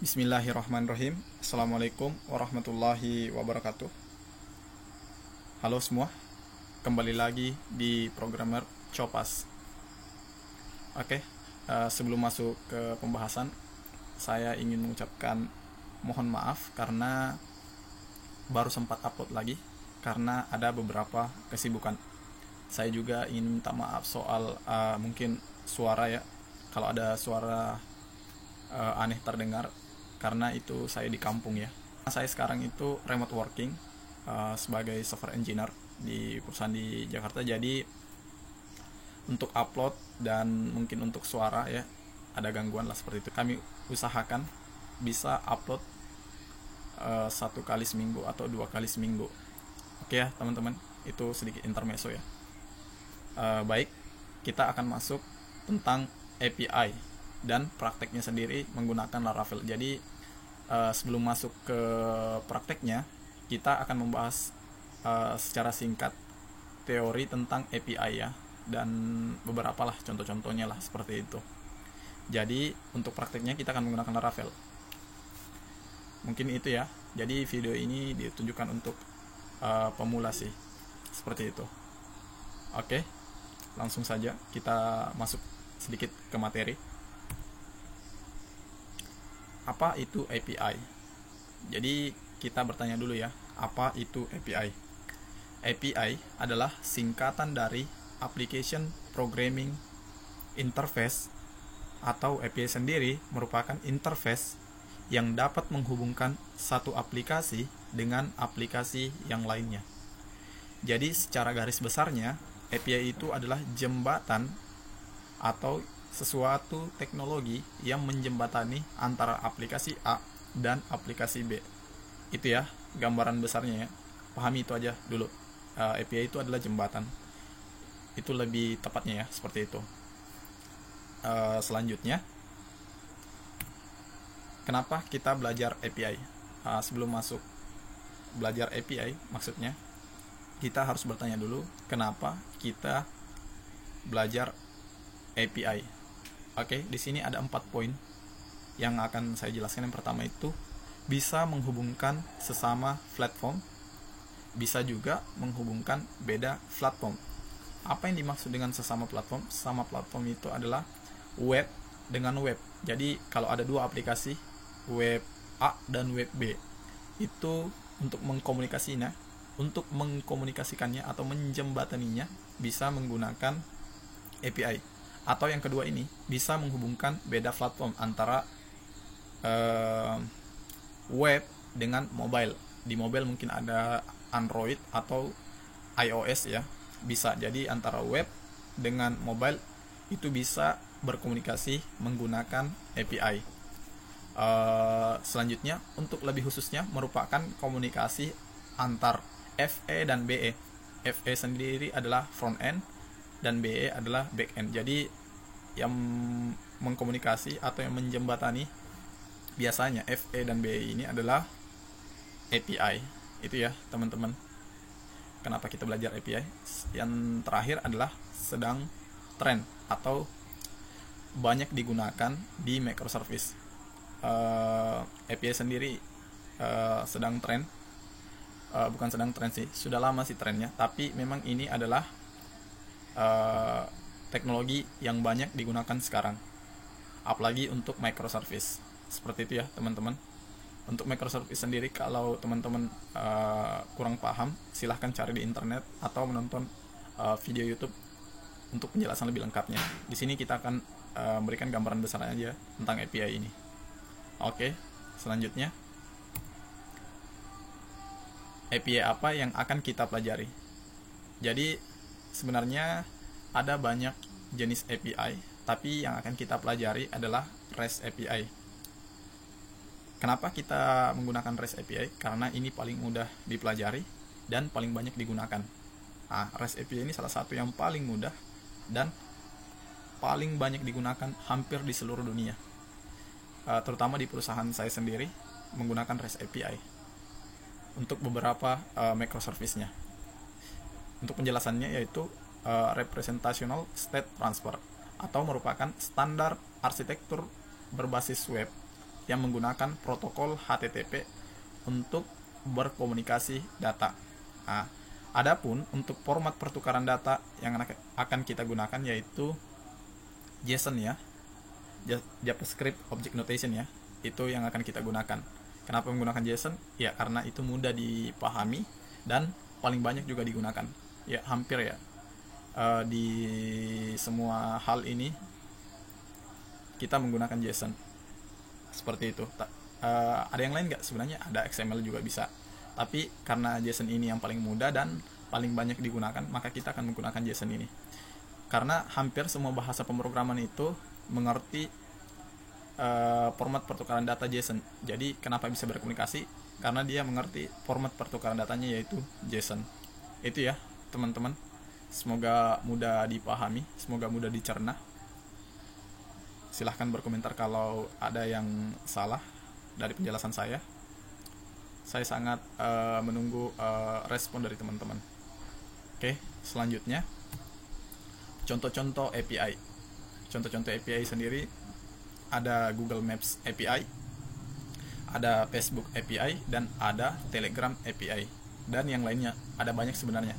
Bismillahirrahmanirrahim. Assalamualaikum warahmatullahi wabarakatuh. Halo semua, kembali lagi di Programmer Copas. Sebelum masuk ke pembahasan, saya ingin mengucapkan mohon maaf karena baru sempat upload lagi karena ada beberapa kesibukan. Saya juga ingin minta maaf soal mungkin suara ya, kalau ada suara aneh terdengar, karena itu saya di kampung ya. Saya sekarang itu remote working sebagai software engineer di perusahaan di Jakarta. Jadi untuk upload dan mungkin untuk suara ya ada gangguan lah seperti itu. Kami usahakan bisa upload 1 kali seminggu atau 2 kali seminggu. Oke ya teman-teman, itu sedikit intermezzo ya. Baik, kita akan masuk tentang API dan prakteknya sendiri menggunakan Laravel. Jadi sebelum masuk ke prakteknya, kita akan membahas secara singkat teori tentang API ya, dan beberapa lah contoh-contohnya lah seperti itu. Jadi untuk prakteknya kita akan menggunakan Laravel. Mungkin itu ya. Jadi video ini ditunjukkan untuk pemula sih, seperti itu. Oke, langsung saja kita masuk sedikit ke materi. Apa itu API? Jadi kita bertanya dulu ya, apa itu API? API adalah singkatan dari Application Programming Interface, atau API sendiri merupakan interface yang dapat menghubungkan satu aplikasi dengan aplikasi yang lainnya. Jadi secara garis besarnya, API itu adalah jembatan atau sesuatu teknologi yang menjembatani antara aplikasi A dan aplikasi B. Itu ya gambaran besarnya ya. Pahami itu aja dulu. API itu adalah jembatan. Itu lebih tepatnya ya, seperti itu. Selanjutnya, kenapa kita belajar API? Sebelum masuk belajar API, maksudnya kita harus bertanya dulu kenapa kita belajar API. Oke, di sini ada 4 poin yang akan saya jelaskan. Yang pertama itu bisa menghubungkan sesama platform, bisa juga menghubungkan beda platform. Apa yang dimaksud dengan sesama platform? Sesama platform itu adalah web dengan web. Jadi kalau ada dua aplikasi, web A dan web B, itu untuk mengkomunikasikannya atau menjembataninya bisa menggunakan API. Atau yang kedua ini bisa menghubungkan beda platform antara web dengan mobile. Di mobile mungkin ada Android atau iOS ya, bisa. Jadi antara web dengan mobile itu bisa berkomunikasi menggunakan API. Selanjutnya, untuk lebih khususnya merupakan komunikasi antar FE dan BE. FE sendiri adalah front end dan BE adalah back end. Jadi yang mengkomunikasi atau yang menjembatani biasanya FE dan BE ini adalah API. Itu ya teman-teman, kenapa kita belajar API. Yang terakhir adalah sedang tren atau banyak digunakan di microservice. API sendiri sedang tren, bukan sedang tren sih, sudah lama sih trennya, tapi memang ini adalah teknologi yang banyak digunakan sekarang, apalagi untuk microservice. Seperti itu ya teman-teman. Untuk microservice sendiri, kalau teman-teman kurang paham, silahkan cari di internet atau menonton video YouTube untuk penjelasan lebih lengkapnya. Di sini kita akan memberikan gambaran besar aja tentang API ini. Oke, selanjutnya API apa yang akan kita pelajari? Jadi sebenarnya ada banyak jenis API, tapi yang akan kita pelajari adalah REST API. Kenapa kita menggunakan REST API? Karena ini paling mudah dipelajari dan paling banyak digunakan. REST API ini salah satu yang paling mudah dan paling banyak digunakan hampir di seluruh dunia. Terutama di perusahaan saya sendiri menggunakan REST API untuk beberapa microservice-nya. Untuk penjelasannya yaitu Representational State Transfer, atau merupakan standar arsitektur berbasis web yang menggunakan protokol HTTP untuk berkomunikasi data. Nah, adapun untuk format pertukaran data yang akan kita gunakan yaitu JSON ya, JavaScript Object Notation ya, itu yang akan kita gunakan. Kenapa menggunakan JSON? Ya karena itu mudah dipahami dan paling banyak juga digunakan. Ya hampir ya di semua hal ini kita menggunakan JSON seperti itu. Ada yang lain nggak? Sebenarnya ada XML juga bisa, tapi karena JSON ini yang paling mudah dan paling banyak digunakan, maka kita akan menggunakan JSON ini. Karena hampir semua bahasa pemrograman itu mengerti format pertukaran data JSON. Jadi kenapa bisa berkomunikasi? Karena dia mengerti format pertukaran datanya yaitu JSON. Itu ya teman-teman. Semoga mudah dipahami, semoga mudah dicerna. Silahkan berkomentar kalau ada yang salah dari penjelasan saya. Saya sangat menunggu respon dari teman-teman. Oke, selanjutnya contoh-contoh API. Contoh-contoh API sendiri ada Google Maps API, ada Facebook API, dan ada Telegram API, dan yang lainnya ada banyak sebenarnya.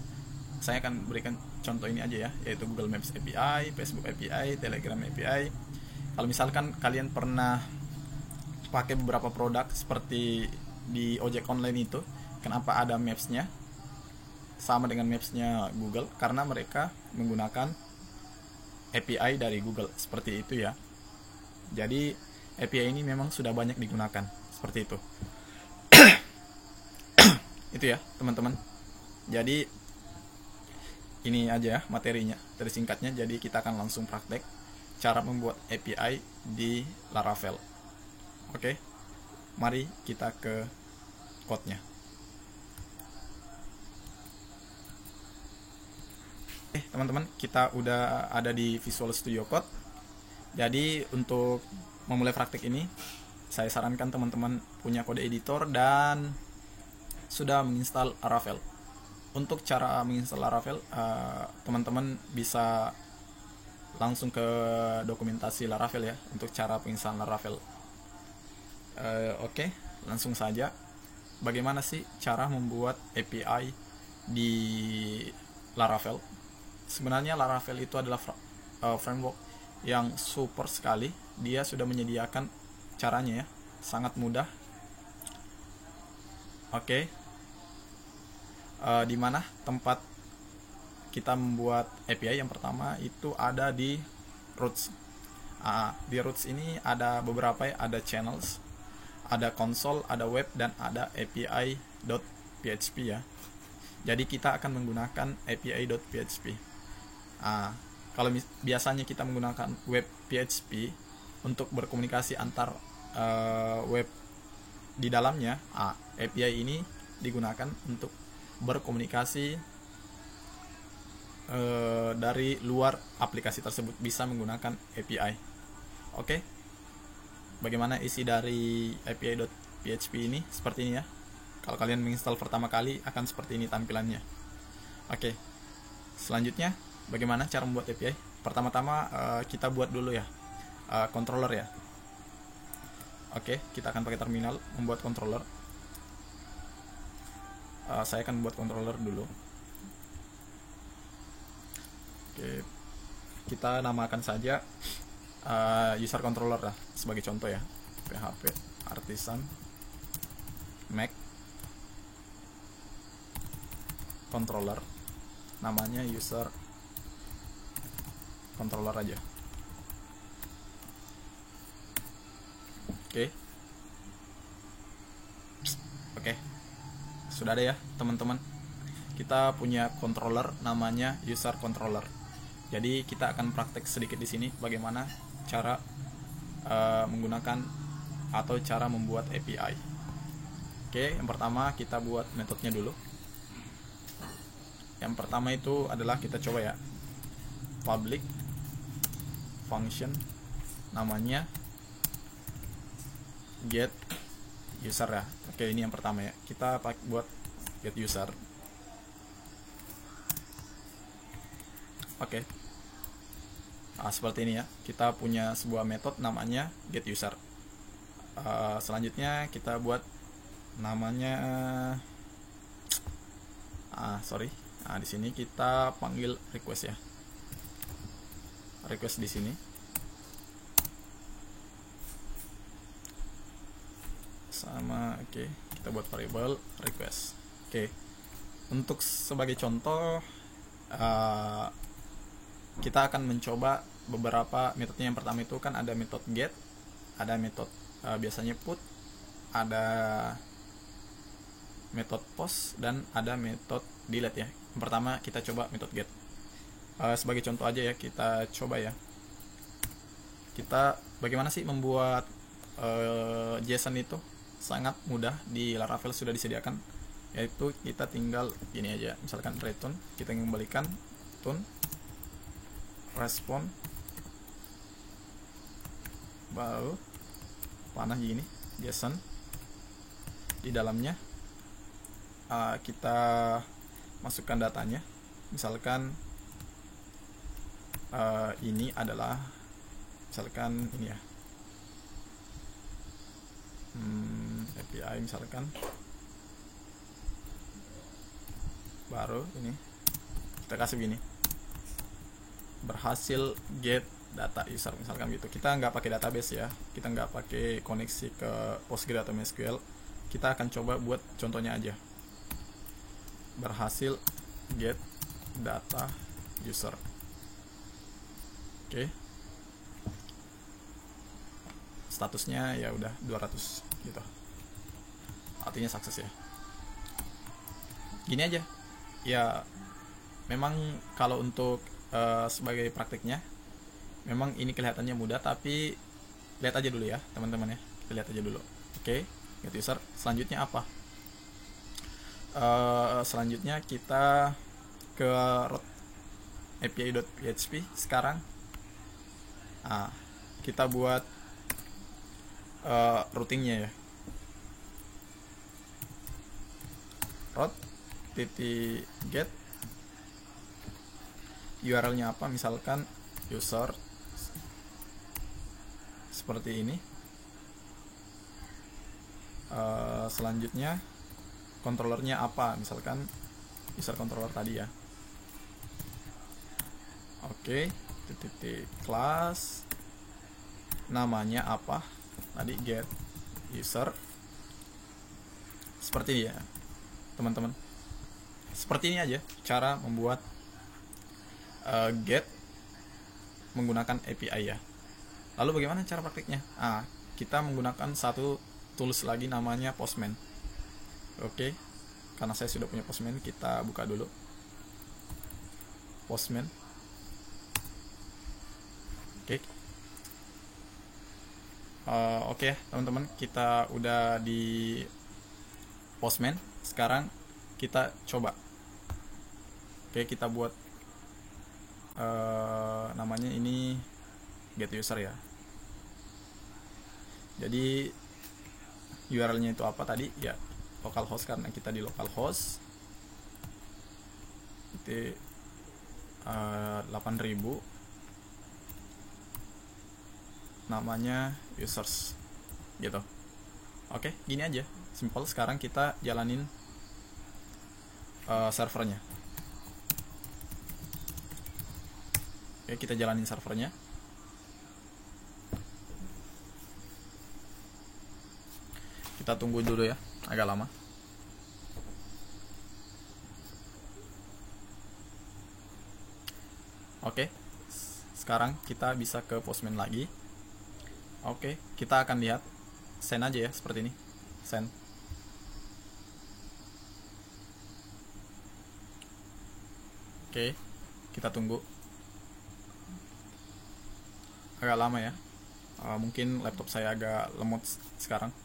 Saya akan berikan contoh ini aja ya, yaitu Google Maps API, Facebook API, Telegram API. Kalau misalkan kalian pernah pakai beberapa produk seperti di ojek online itu, kenapa ada Maps-nya? Sama dengan Maps-nya Google, karena mereka menggunakan API dari Google, seperti itu ya. Jadi API ini memang sudah banyak digunakan, seperti itu. Itu ya teman-teman. Jadi ini aja materinya, dari singkatnya. Jadi kita akan langsung praktek cara membuat API di Laravel. Oke, mari kita ke code-nya. Teman-teman, kita udah ada di Visual Studio Code. Jadi untuk memulai praktik ini, saya sarankan teman-teman punya kode editor dan sudah menginstal Laravel. Untuk cara menginstal Laravel, teman-teman bisa langsung ke dokumentasi Laravel ya, untuk cara penginstalan Laravel. Oke, langsung saja. Bagaimana sih cara membuat API di Laravel? Sebenarnya Laravel itu adalah framework yang super sekali. Dia sudah menyediakan caranya ya, sangat mudah. Oke, di mana tempat kita membuat API? Yang pertama itu ada di Roots. Di Roots ini ada beberapa ya, ada channels, ada console, ada web, dan ada API.php ya. Jadi kita akan menggunakan API.php. Kalau biasanya kita menggunakan web PHP untuk berkomunikasi antar web di dalamnya, API ini digunakan untuk berkomunikasi dari luar aplikasi tersebut, bisa menggunakan API. Oke, bagaimana isi dari API.php ini? Seperti ini ya. Kalau kalian menginstal pertama kali akan seperti ini tampilannya. Oke, selanjutnya bagaimana cara membuat API? Pertama-tama kita buat dulu ya controller ya. Oke, kita akan pakai terminal membuat controller. Saya akan membuat controller dulu. Oke, kita namakan saja user controller lah sebagai contoh ya. PHP Artisan Mac controller, namanya user controller aja. Oke, sudah ada ya teman-teman. Kita punya controller namanya user controller. Jadi kita akan praktek sedikit di sini bagaimana cara menggunakan atau cara membuat API. Oke, yang pertama kita buat metodenya dulu. Yang pertama itu adalah kita coba ya, public function namanya get user ya. Oke, ini yang pertama ya, kita buat get user. Oke, seperti ini ya, kita punya sebuah metode namanya get user. Selanjutnya kita buat namanya sorry. Nah, di sini kita panggil request ya. Request di sini. Sama, oke. Kita buat variable request. Oke. Untuk sebagai contoh, kita akan mencoba beberapa metodenya. Yang pertama itu kan ada metode get, ada metode biasanya put, ada metode post, dan ada metode delete ya. Yang pertama kita coba metode get. Sebagai contoh aja ya, kita coba ya. Kita bagaimana sih membuat JSON itu? Sangat mudah, di Laravel sudah disediakan, yaitu kita tinggal gini aja, misalkan return, kita mengembalikan tune respon, baru panah gini JSON, di dalamnya kita masukkan datanya, misalkan ini adalah misalkan ini ya, API misalkan, baru ini kita kasih gini, berhasil get data user misalkan gitu. Kita nggak pakai database ya, kita nggak pakai koneksi ke Postgre atau MySQL, kita akan coba buat contohnya aja, berhasil get data user. Oke. Statusnya ya udah 200 gitu, artinya sukses ya. Gini aja ya. Memang kalau untuk sebagai praktiknya memang ini kelihatannya mudah, tapi lihat aja dulu ya teman-teman ya, kita lihat aja dulu. Oke, get user. Selanjutnya apa? Selanjutnya kita ke root api.php sekarang. Kita buat routingnya ya, root .get, URL-nya apa, misalkan user, seperti ini. Selanjutnya controllernya apa, misalkan user controller tadi ya. Oke, class namanya apa tadi, get user. Seperti ini ya teman-teman, seperti ini aja cara membuat get menggunakan API ya. Lalu bagaimana cara praktiknya? Kita menggunakan satu tools lagi namanya Postman. Oke, karena saya sudah punya Postman, kita buka dulu Postman. Oke teman-teman, kita udah di Postman. Sekarang kita coba. Oke, kita buat namanya ini get user ya. Jadi URL-nya itu apa tadi ya, localhost, karena kita di localhost. Itu 8000, namanya users gitu. Oke, gini aja, simple. Sekarang kita jalanin servernya. Oke, kita jalanin servernya. Kita tunggu dulu ya, agak lama. Oke, sekarang kita bisa ke Postman lagi. Oke, kita akan lihat send aja ya, seperti ini, send. Oke, kita tunggu. Agak lama ya. Mungkin laptop saya agak lemot sekarang.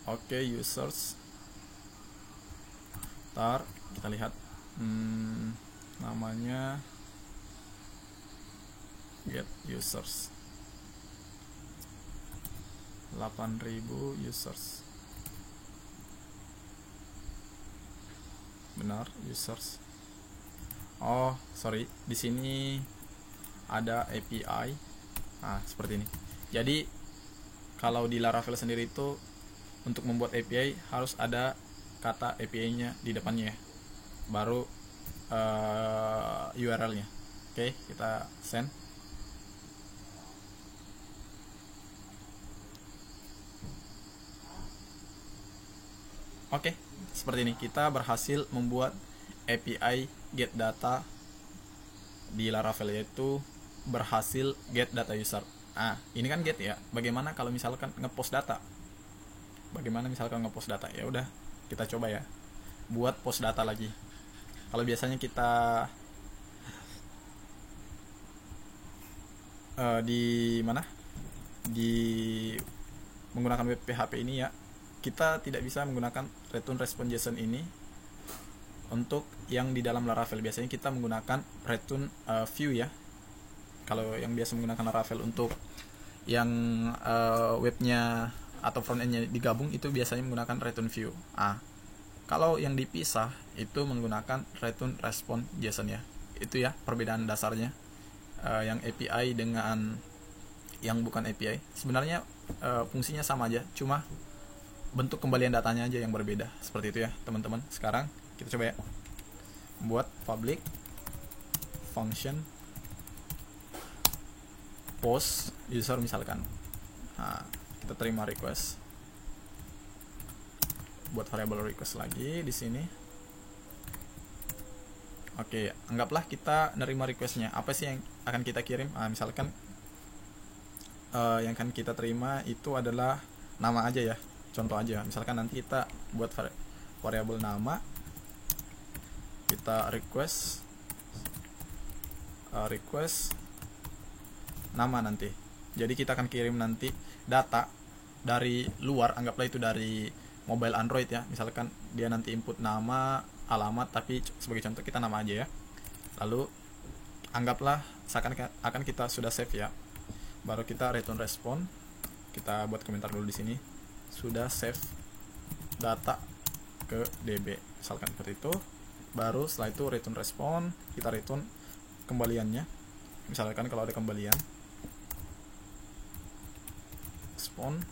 Oke, users. Ntar kita lihat namanya get users, 8000 users. Benar, users. Oh, sorry, di sini ada API. Nah, seperti ini. Jadi kalau di Laravel sendiri itu untuk membuat API harus ada kata API-nya di depannya ya. Baru URL-nya. Oke, kita send. Oke, seperti ini kita berhasil membuat API get data di Laravel, yaitu berhasil get data user. Nah, ini kan get ya. Bagaimana kalau misalkan ngepost data? Ya udah, kita coba ya. Buat post data lagi. Kalau biasanya kita di mana? Di menggunakan web PHP ini ya, kita tidak bisa menggunakan return response JSON ini untuk yang di dalam Laravel. Biasanya kita menggunakan return view ya. Kalau yang biasa menggunakan Laravel untuk yang webnya atau frontendnya digabung, itu biasanya menggunakan return view. Kalau yang dipisah itu menggunakan return response JSON ya. Itu ya perbedaan dasarnya. Yang API dengan yang bukan API sebenarnya fungsinya sama aja, cuma bentuk kembalian datanya aja yang berbeda. Seperti itu ya teman-teman. Sekarang kita coba ya, buat public function post user misalkan. Nah, kita terima request, buat variable request lagi di sini. Oke, anggaplah kita nerima requestnya. Apa sih yang akan kita kirim? Misalkan yang akan kita terima itu adalah nama aja ya, contoh aja. Misalkan nanti kita buat variable nama, kita request nama nanti. Jadi kita akan kirim nanti data dari luar, anggaplah itu dari mobile Android ya. Misalkan dia nanti input nama, alamat, tapi sebagai contoh kita nama aja ya. Lalu anggaplah akan kita sudah save ya. Baru kita return response. Kita buat komentar dulu di sini. Sudah save data ke DB. Misalkan seperti itu. Baru setelah itu return response, kita return kembaliannya. Misalkan kalau ada kembalian response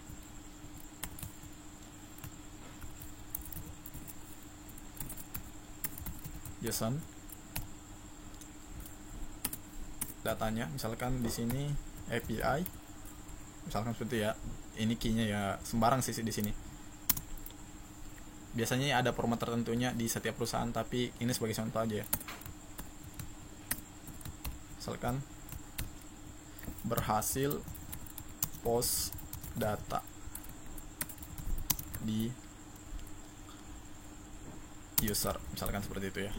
JSON datanya, misalkan di sini API, misalkan seperti ya. Ini key-nya ya, sembarang sih di sini. Biasanya ada format tertentunya di setiap perusahaan, tapi ini sebagai contoh aja ya. Misalkan berhasil post data di user, misalkan seperti itu ya.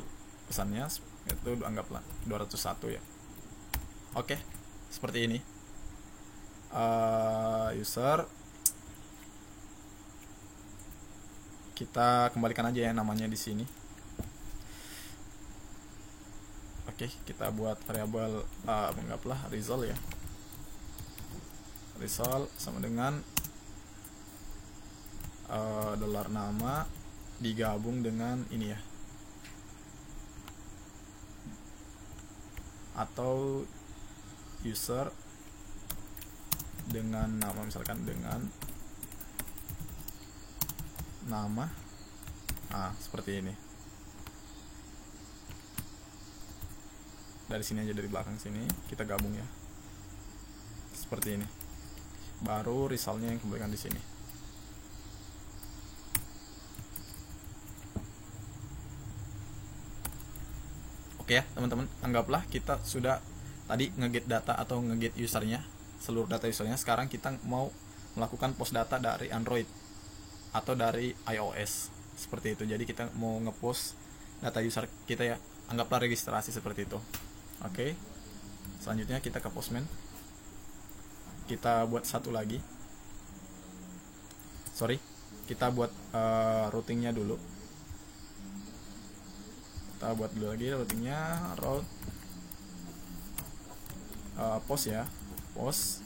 Pesannya itu anggaplah 201 ya. Oke, seperti ini. User, kita kembalikan aja ya namanya di sini. Oke, kita buat variabel anggaplah result ya. Result sama dengan dolar nama digabung dengan ini ya, atau user dengan nama, misalkan dengan nama. Seperti ini. Dari sini aja, dari belakang sini kita gabung ya. Seperti ini. Baru resultnya yang kembalikan di sini. Oke ya teman-teman, anggaplah kita sudah tadi ngeget data atau ngeget usernya, seluruh data usernya. Sekarang kita mau melakukan post data dari Android atau dari iOS, seperti itu. Jadi kita mau ngepost data user kita ya, anggaplah registrasi seperti itu. Oke, selanjutnya kita ke Postman. Kita buat satu lagi, kita buat routingnya dulu. Kita buat dulu lagi routingnya, route post ya, post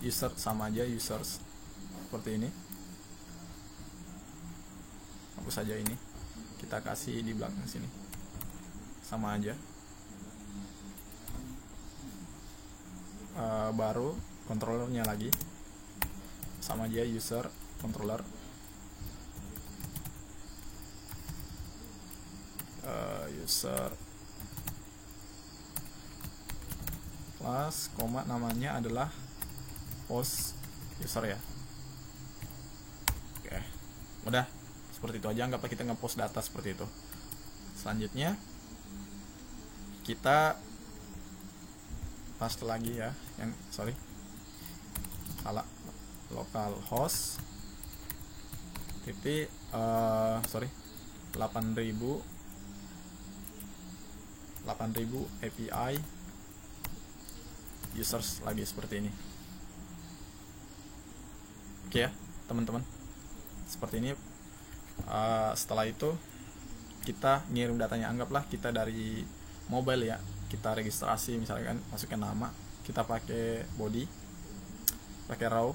user sama aja, users seperti ini. Hapus saja ini. kita kasih di belakang sini, sama aja. Baru controllernya lagi, sama aja, user controller, user class, koma, namanya adalah post user ya. Oke, udah seperti itu aja, anggaplah kita ngepost data seperti itu. Selanjutnya kita paste lagi ya, yang salah, localhost titik 8000 API users lagi, seperti ini. Oke ya teman-teman, seperti ini. Setelah itu kita ngirim datanya, anggaplah kita dari mobile ya, kita registrasi misalkan, masukin nama, kita pakai body, pakai raw,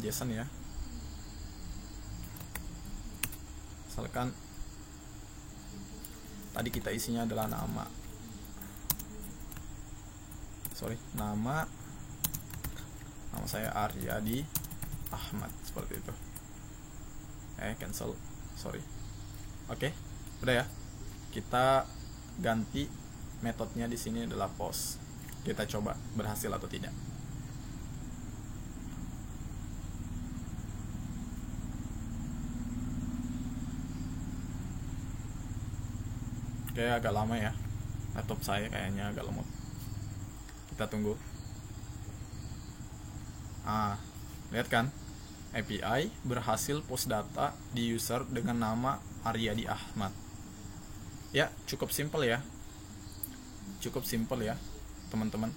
JSON ya, misalkan tadi kita isinya adalah nama saya Aryadi Ahmad, seperti itu. Cancel, Oke, udah ya. Kita ganti metodenya di sini adalah post. Kita coba berhasil atau tidak. Oke, agak lama ya, laptop saya kayaknya agak lemot. Kita tunggu. Lihat kan, API berhasil post data di user dengan nama Aryadi Ahmad. Ya, cukup simple ya, teman-teman.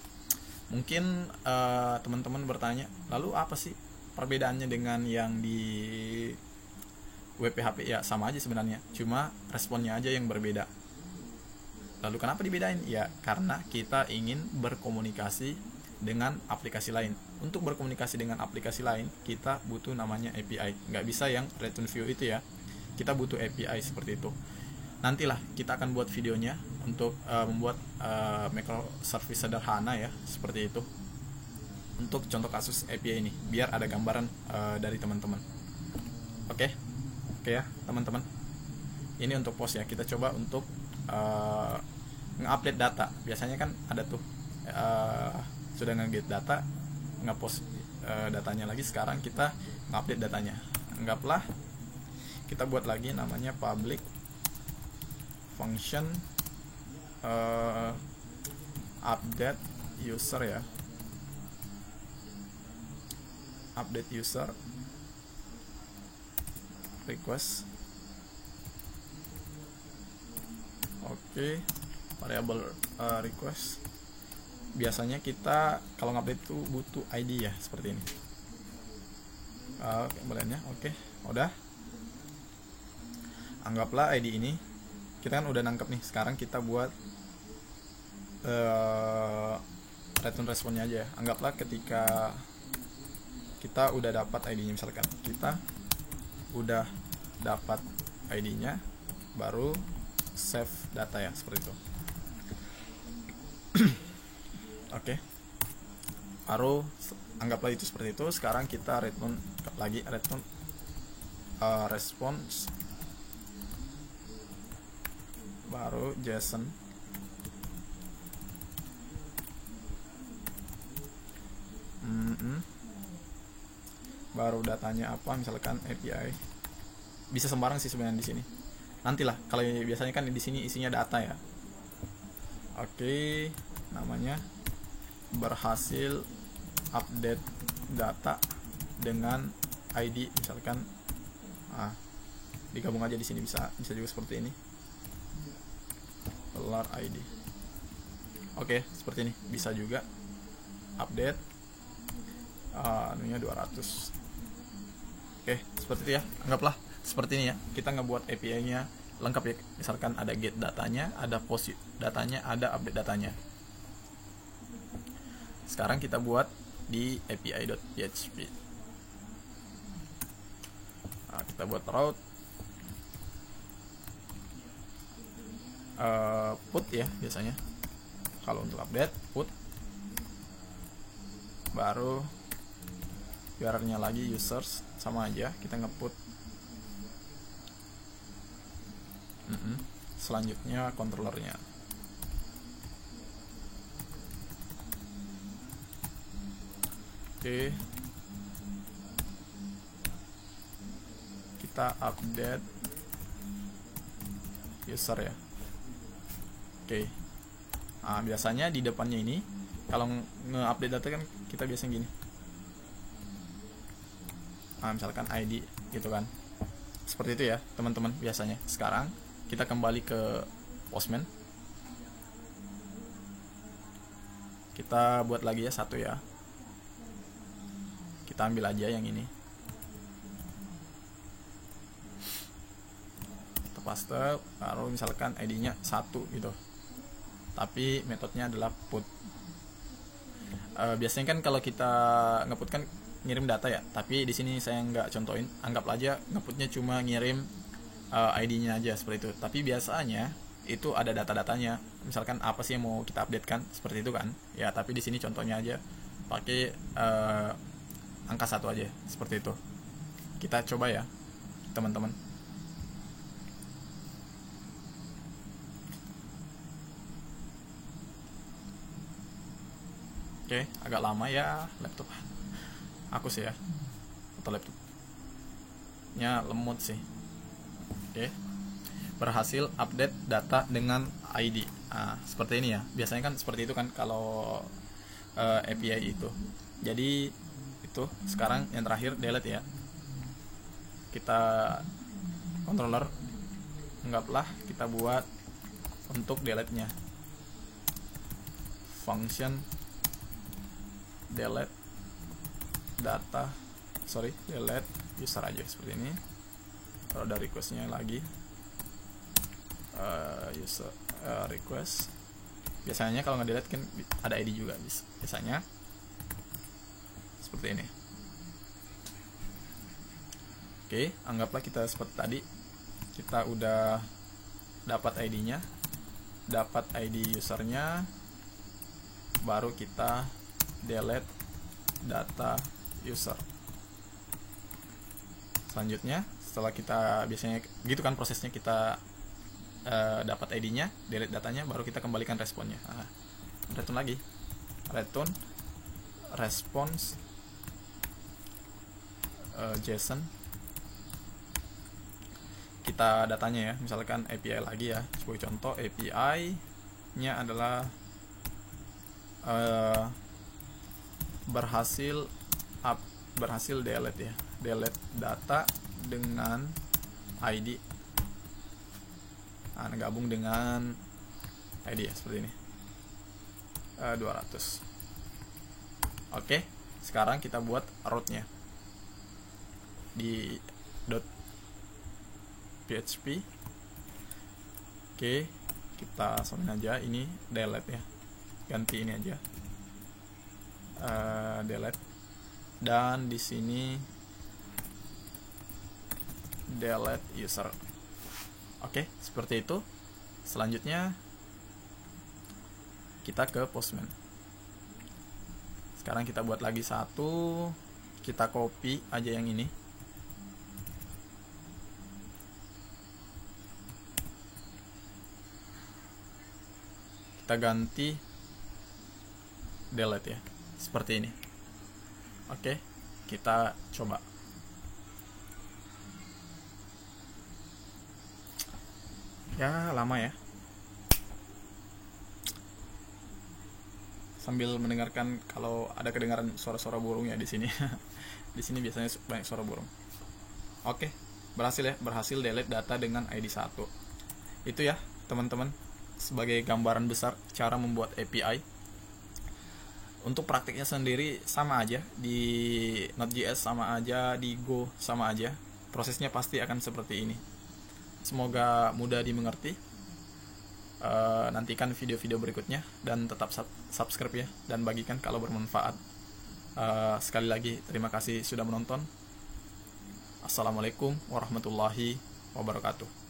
Mungkin teman-teman bertanya, lalu apa sih perbedaannya dengan yang di WP-HP? Ya sama aja sebenarnya, cuma responnya aja yang berbeda. Lalu kenapa dibedain? Ya karena kita ingin berkomunikasi dengan aplikasi lain. Untuk berkomunikasi dengan aplikasi lain, kita butuh namanya API. Nggak bisa yang return view itu ya, kita butuh API seperti itu. Nantilah kita akan buat videonya untuk membuat microservice sederhana ya, seperti itu, untuk contoh kasus API ini, biar ada gambaran dari teman-teman. Oke ya teman-teman, ini untuk post ya. Kita coba untuk nge-update data. Biasanya kan ada tuh sudah nge-get data, nge-post datanya lagi. Sekarang kita nge-update datanya. Anggaplah kita buat lagi namanya public function update user ya, update user request. Oke, variable request. Biasanya kita kalau ngupdate itu butuh ID ya, seperti ini. Kemudiannya oke, udah. Anggaplah ID ini kita kan udah nangkep nih. Sekarang kita buat return responnya aja ya. Anggaplah ketika kita udah dapat ID-nya, misalkan kita udah dapat ID-nya, baru save data ya, seperti itu. Oke, baru anggaplah itu seperti itu. Sekarang kita return lagi, return response, baru JSON, baru datanya apa, misalkan API. Bisa sembarang sih sebenarnya di sini. Nantilah, kalau biasanya kan di sini isinya data ya. Oke, namanya berhasil update data dengan ID, misalkan digabung aja di sini, bisa juga seperti ini, kelar ID. Oke, seperti ini bisa juga update anunya 200. Oke, seperti itu ya. Anggaplah seperti ini ya, kita ngebuat API-nya lengkap ya. Misalkan ada get datanya, ada post datanya, ada update datanya. Sekarang kita buat di api.php. kita buat route put ya biasanya. Kalau untuk update put, baru URL-nya lagi users, sama aja kita nge-put. Selanjutnya controllernya. Oke, kita update user ya. Oke, nah, biasanya di depannya ini kalau nge-update data kan kita biasanya gini, misalkan ID gitu kan, seperti itu ya teman-teman biasanya. Sekarang kita kembali ke Postman, kita buat lagi ya satu ya, kita ambil aja yang ini, kita paste, baru misalkan ID-nya 1 gitu, tapi metodenya adalah put. Biasanya kan kalau kita nge-put kan ngirim data ya, tapi di sini saya nggak contohin, anggap aja nge-putnya cuma ngirim ID-nya aja seperti itu. Tapi biasanya itu ada data-datanya, misalkan apa sih yang mau kita update kan, seperti itu kan ya. Tapi di sini contohnya aja pakai angka 1 aja seperti itu. Kita coba ya teman-teman. Oke, agak lama ya laptop aku sih ya, atau laptopnya lemot sih. Oke, berhasil update data dengan ID. Nah, seperti ini ya. Biasanya kan seperti itu kan kalau API itu. Jadi itu sekarang yang terakhir delete ya. Kita controller, anggaplah kita buat untuk delete-nya function delete data, delete user aja seperti ini. Kalau ada requestnya lagi user request, biasanya kalau nge-delete kan ada ID juga biasanya seperti ini. Oke, anggaplah kita seperti tadi, kita udah dapat ID-nya, dapat ID usernya, baru kita delete data user. Selanjutnya setelah kita, biasanya gitu kan prosesnya, kita dapat ID-nya, delete datanya, baru kita kembalikan responnya. Return lagi, return response JSON, kita datanya ya, misalkan API lagi ya. Sebagai contoh, API nya adalah berhasil delete ya, delete data dengan ID, gabung dengan ID ya, seperti ini 200. Oke, sekarang kita buat route-nya di .php. Oke, kita samain aja ini delete ya, ganti ini aja delete, dan di sini delete user. Oke, seperti itu. Selanjutnya kita ke Postman. Sekarang kita buat lagi satu, kita copy aja yang ini, kita ganti delete ya, seperti ini. Oke, kita coba. Ya, lama ya. Sambil mendengarkan kalau ada kedengaran suara-suara burung ya di sini. Di sini biasanya banyak suara burung. Oke, berhasil ya, berhasil delete data dengan ID 1. Itu ya, teman-teman, sebagai gambaran besar cara membuat API. Untuk praktiknya sendiri sama aja, di Node.js sama aja, di Go sama aja. Prosesnya pasti akan seperti ini. Semoga mudah dimengerti. Nantikan video-video berikutnya dan tetap subscribe ya, dan bagikan kalau bermanfaat. Sekali lagi terima kasih sudah menonton. Assalamualaikum warahmatullahi wabarakatuh.